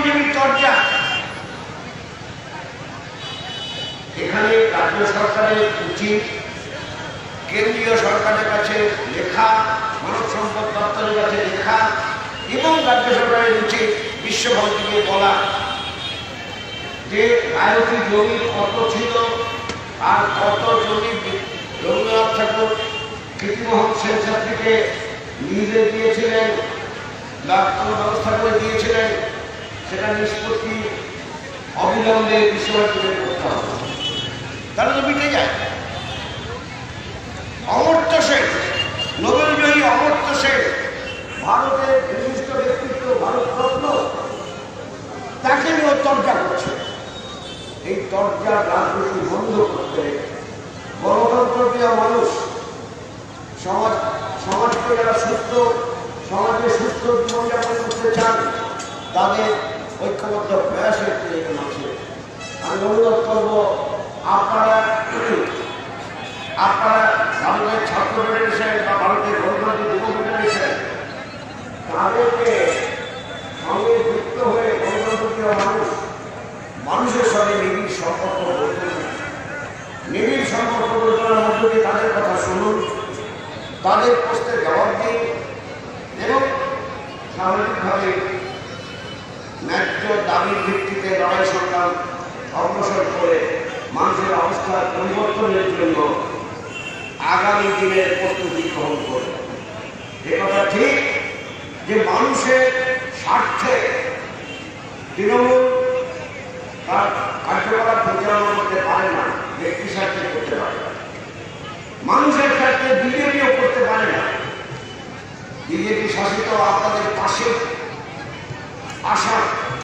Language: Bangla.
বিজেপির চর্চা। এখানে রাজ্য সরকারের উচিত কেন্দ্রীয় সরকারের কাছে লেখা, মানব সম্পদ দপ্তরের কাছে লেখা এবং রাজ্য সরকারের উচিত বিশ্বভারতীকে বলা যে আয়তি জমি কত ছিল আর কত জমি রবীন্দ্রনাথ ঠাকুর কীর্তিমোহন সেন ছাত্রীকে নিজে দিয়েছিলেন বা কোনো ব্যবস্থা করে দিয়েছিলেন, সেটা নিষ্পত্তি অবিলম্বে বিশ্বভারতীকে করতে হবে, তাহলে তো মিটে যায়। অমর্ত্য সেন, নোবেলজয়ী অমর্ত্য সেন, ভারতের বিশিষ্ট ব্যক্তিত্ব, ভারতরত্ন, তাকে নিয়ে চর্চা করছে। এই চর্চার রাজনীতি বন্ধ করতে গণতন্ত্রপ্রিয় মানুষ, সমাজকে যারা সুস্থ, সমাজে সুস্থ জীবনযাপন করতে চান, তাদের ঐক্যবদ্ধ প্রয়াসের প্রয়োজন আছে। আমি অনুরোধ করব, আপনারা ভারতের ছাত্র ফেডারেশন বা ভারতের গণতান্ত্রিক যুব ফেডারেশন, তাদেরকে সঙ্গে যুক্ত হয়ে গণতন্ত্রপ্রিয় মানুষের সঙ্গে নিবিড় সম্পর্ক গড়ে তুলুন। নিবিড় সম্পর্ক গড়ে তোলার মধ্য দিয়ে তাদের কথা শুনুন, তাদের প্রশ্নের জবাব দিন এবং স্বাভাবিকভাবে ন্যায্য দাবির ভিত্তিতে লড়াই সংগ্রাম অগ্রসর করে মানুষের অবস্থার পরিবর্তনের জন্য আগামী দিনের প্রস্তুতি গ্রহণ করে। এ কথা ঠিক যে মানুষের স্বার্থে তৃণমূল তার কার্যকলাপ পরিচালনা করতে পারে না, ব্যক্তি স্বার্থে করতে পারে। মানুষের স্বার্থে বিজেপিও করতে পারে না। বিজেপি শাসিত আপনাদের পাশে আসা